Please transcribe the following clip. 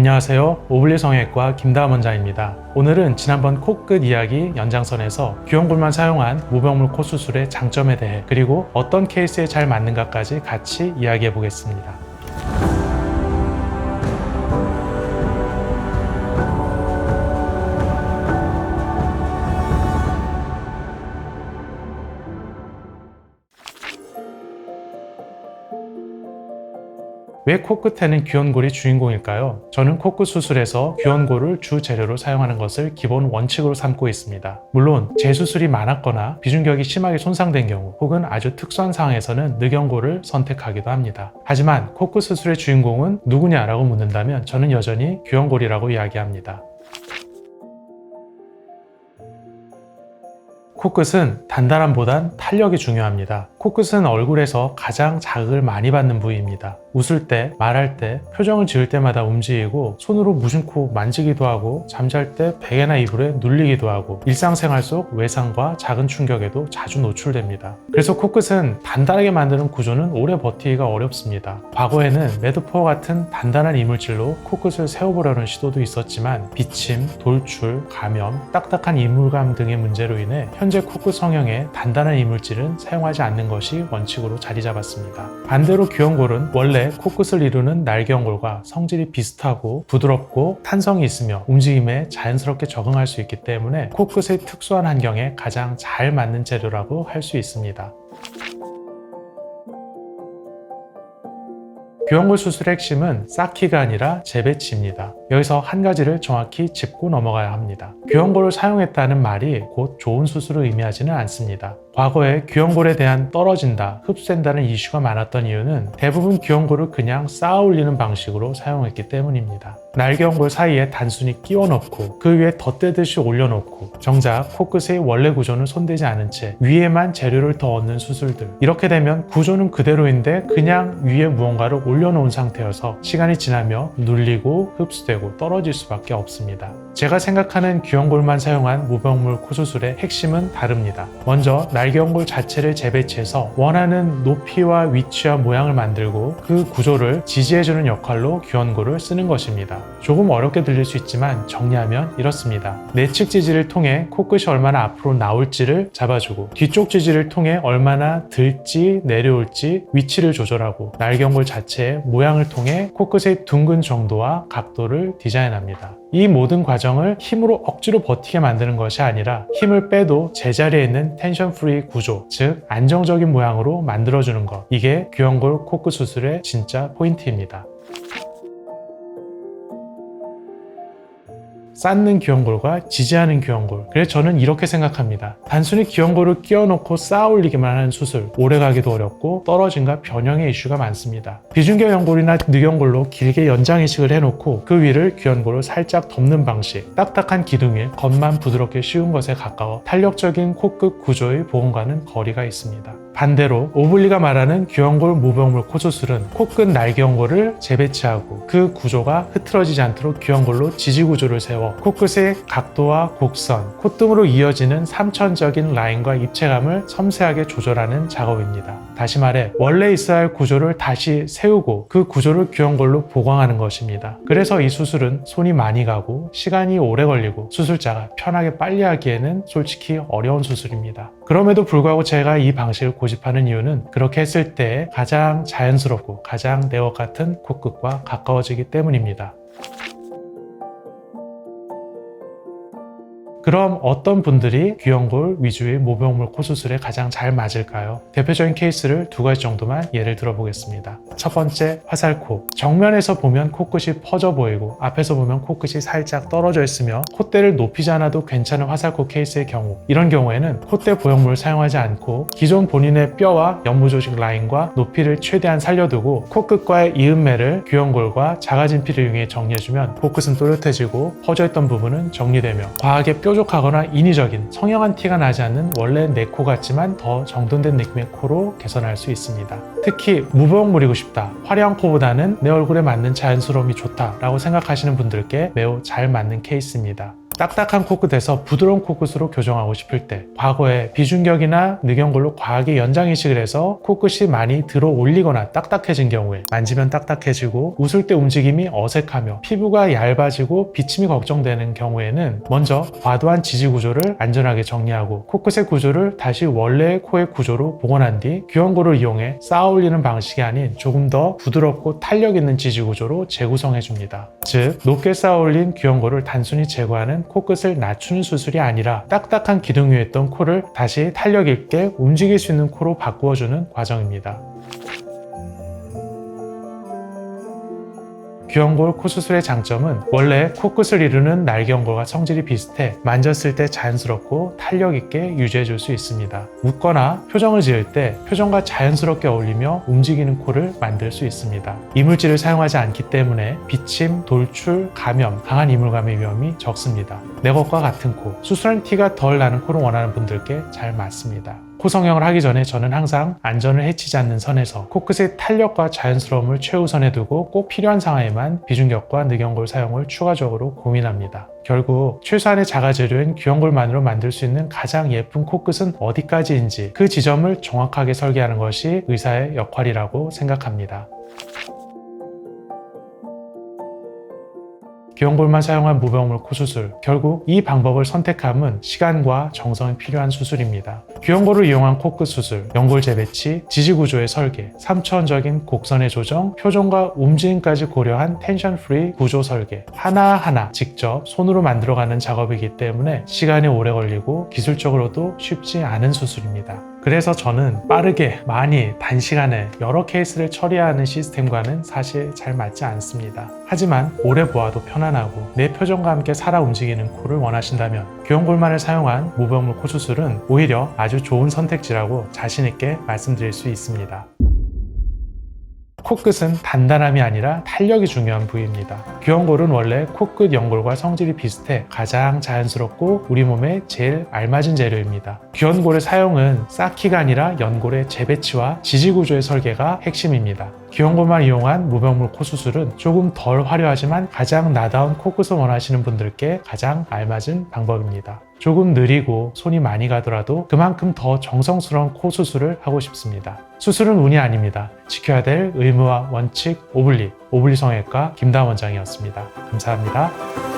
안녕하세요. 오블리 성형외과 김다은 원장입니다. 오늘은 지난번 코끝 이야기 연장선에서 귀염골만 사용한 무병물 코 수술의 장점에 대해 그리고 어떤 케이스에 잘 맞는가까지 같이 이야기해 보겠습니다. 왜 코끝에는 귀염골이 주인공일까요? 저는 코끝 수술에서 귀염골을 주 재료로 사용하는 것을 기본 원칙으로 삼고 있습니다. 물론 재수술이 많았거나 비중격이 심하게 손상된 경우 혹은 아주 특수한 상황에서는 늑연골을 선택하기도 합니다. 하지만 코끝 수술의 주인공은 누구냐라고 묻는다면 저는 여전히 귀염골이라고 이야기합니다. 코끝은 단단함보단 탄력이 중요합니다. 코끝은 얼굴에서 가장 자극을 많이 받는 부위입니다. 웃을 때, 말할 때, 표정을 지을 때마다 움직이고 손으로 무심코 만지기도 하고 잠잘 때 베개나 이불에 눌리기도 하고 일상생활 속 외상과 작은 충격에도 자주 노출됩니다. 그래서 코끝은 단단하게 만드는 구조는 오래 버티기가 어렵습니다. 과거에는 매드포어 같은 단단한 이물질로 코끝을 세워보려는 시도도 있었지만 비침, 돌출, 감염, 딱딱한 이물감 등의 문제로 인해 현재 코끝 성형에 단단한 이물질은 사용하지 않는 것이 원칙으로 자리 잡았습니다. 반대로 귀염골은 원래 코끝을 이루는 날개연골과 성질이 비슷하고 부드럽고 탄성이 있으며 움직임에 자연스럽게 적응할 수 있기 때문에 코끝의 특수한 환경에 가장 잘 맞는 재료라고 할 수 있습니다. 귀염골 수술의 핵심은 쌓기가 아니라 재배치입니다. 여기서 한 가지를 정확히 짚고 넘어가야 합니다. 귀염골을 사용했다는 말이 곧 좋은 수술을 의미하지는 않습니다. 과거에 귀염골에 대한 떨어진다, 흡수된다는 이슈가 많았던 이유는 대부분 귀염골을 그냥 쌓아 올리는 방식으로 사용했기 때문입니다. 날개연골 사이에 단순히 끼워 넣고 그 위에 덧대듯이 올려놓고 정작 코끝의 원래 구조는 손대지 않은 채 위에만 재료를 더 얻는 수술들, 이렇게 되면 구조는 그대로인데 그냥 위에 무언가를 올려놓은 상태여서 시간이 지나며 눌리고 흡수되고 떨어질 수밖에 없습니다. 제가 생각하는 귀염골만 사용한 무병물 코수술의 핵심은 다릅니다. 먼저 날개연골 자체를 재배치해서 원하는 높이와 위치와 모양을 만들고 그 구조를 지지해주는 역할로 귀염골을 쓰는 것입니다. 조금 어렵게 들릴 수 있지만 정리하면 이렇습니다. 내측 지지를 통해 코끝이 얼마나 앞으로 나올지를 잡아주고 뒤쪽 지지를 통해 얼마나 들지 내려올지 위치를 조절하고 날개연골 자체의 모양을 통해 코끝의 둥근 정도와 각도를 디자인합니다. 이 모든 과정을 힘으로 억지로 버티게 만드는 것이 아니라 힘을 빼도 제자리에 있는 텐션 프리 구조, 즉 안정적인 모양으로 만들어주는 것, 이게 귀염골 코끝 수술의 진짜 포인트입니다. 쌓는 귀염골과 지지하는 귀염골, 그래서 저는 이렇게 생각합니다. 단순히 귀염골을 끼워놓고 쌓아 올리기만 하는 수술, 오래가기도 어렵고 떨어짐과 변형의 이슈가 많습니다. 비중격 연골이나 늑연골로 길게 연장 이식을 해놓고 그 위를 귀염골을 살짝 덮는 방식, 딱딱한 기둥일 겉만 부드럽게 씌운 것에 가까워 탄력적인 코끝 구조의 보험과는 거리가 있습니다. 반대로 오블리가 말하는 귀염골 무병물 코수술은 코끝 날개연골을 재배치하고 그 구조가 흐트러지지 않도록 귀염골로 지지구조를 세워 코끝의 각도와 곡선, 콧등으로 이어지는 삼천적인 라인과 입체감을 섬세하게 조절하는 작업입니다. 다시 말해 원래 있어야 할 구조를 다시 세우고 그 구조를 귀염골로 보강하는 것입니다. 그래서 이 수술은 손이 많이 가고 시간이 오래 걸리고 수술자가 편하게 빨리 하기에는 솔직히 어려운 수술입니다. 그럼에도 불구하고 제가 이 방식을 고집하는 이유는 그렇게 했을 때 가장 자연스럽고 가장 내 것 같은 코끝과 가까워지기 때문입니다. 그럼 어떤 분들이 귀염골 위주의 무병물 코수술에 가장 잘 맞을까요? 대표적인 케이스를 두 가지 정도만 예를 들어보겠습니다. 첫 번째, 화살코. 정면에서 보면 코끝이 퍼져 보이고 앞에서 보면 코끝이 살짝 떨어져 있으며 콧대를 높이지 않아도 괜찮은 화살코 케이스의 경우, 이런 경우에는 콧대 보형물을 사용하지 않고 기존 본인의 뼈와 연무조직 라인과 높이를 최대한 살려두고 코끝과의 이음매를 귀염골과 자가진피를 이용해 정리해주면 코끝은 또렷해지고 퍼져있던 부분은 정리되며 과하게 뾰족하거나 인위적인 성형한 티가 나지 않는 원래 내 코 같지만 더 정돈된 느낌의 코로 개선할 수 있습니다. 특히 무보형물이고 싶다, 화려한 코보다는 내 얼굴에 맞는 자연스러움이 좋다 라고 생각하시는 분들께 매우 잘 맞는 케이스입니다. 딱딱한 코끝에서 부드러운 코끝으로 교정하고 싶을 때, 과거에 비중격이나 늑연골로 과하게 연장 이식을 해서 코끝이 많이 들어 올리거나 딱딱해진 경우에 만지면 딱딱해지고 웃을 때 움직임이 어색하며 피부가 얇아지고 비침이 걱정되는 경우에는 먼저 과도한 지지 구조를 안전하게 정리하고 코끝의 구조를 다시 원래의 코의 구조로 복원한 뒤 귀형골을 이용해 쌓아 올리는 방식이 아닌 조금 더 부드럽고 탄력 있는 지지 구조로 재구성해 줍니다. 즉, 높게 쌓아 올린 귀형골을 단순히 제거하는 코끝을 낮추는 수술이 아니라 딱딱한 기둥 위에 있던 코를 다시 탄력 있게 움직일 수 있는 코로 바꾸어주는 과정입니다. 귀형골 코 수술의 장점은 원래 코끝을 이루는 날개연골과 성질이 비슷해 만졌을 때 자연스럽고 탄력 있게 유지해줄 수 있습니다. 웃거나 표정을 지을 때 표정과 자연스럽게 어울리며 움직이는 코를 만들 수 있습니다. 이물질을 사용하지 않기 때문에 비침, 돌출, 감염, 강한 이물감의 위험이 적습니다. 내 것과 같은 코, 수술한 티가 덜 나는 코를 원하는 분들께 잘 맞습니다. 코 성형을 하기 전에 저는 항상 안전을 해치지 않는 선에서 코끝의 탄력과 자연스러움을 최우선에 두고 꼭 필요한 상황에만 비중격과 늑연골 사용을 추가적으로 고민합니다. 결국 최소한의 자가재료인 귀형골만으로 만들 수 있는 가장 예쁜 코끝은 어디까지인지 그 지점을 정확하게 설계하는 것이 의사의 역할이라고 생각합니다. 귀형골만 사용한 무병물 코수술, 결국 이 방법을 선택함은 시간과 정성이 필요한 수술입니다. 귀형골을 이용한 코끝 수술, 연골 재배치, 지지구조의 설계, 3차원적인 곡선의 조정, 표정과 움직임까지 고려한 텐션 프리 구조 설계, 하나하나 직접 손으로 만들어가는 작업이기 때문에 시간이 오래 걸리고 기술적으로도 쉽지 않은 수술입니다. 그래서 저는 빠르게, 많이, 단시간에 여러 케이스를 처리하는 시스템과는 사실 잘 맞지 않습니다. 하지만 오래 보아도 편안하고 내 표정과 함께 살아 움직이는 코를 원하신다면 귀형골만을 사용한 무병물 코 수술은 오히려 아주 좋은 선택지라고 자신있게 말씀드릴 수 있습니다. 코끝은 단단함이 아니라 탄력이 중요한 부위입니다. 귀형골은 원래 코끝 연골과 성질이 비슷해 가장 자연스럽고 우리 몸에 제일 알맞은 재료입니다. 귀형골의 사용은 쌓기가 아니라 연골의 재배치와 지지구조의 설계가 핵심입니다. 귀형골만 이용한 무병물 코 수술은 조금 덜 화려하지만 가장 나다운 코끝을 원하시는 분들께 가장 알맞은 방법입니다. 조금 느리고 손이 많이 가더라도 그만큼 더 정성스러운 코 수술을 하고 싶습니다. 수술은 운이 아닙니다. 지켜야 될 의무와 원칙, 오블리 성형외과 김다원 원장이었습니다. 감사합니다.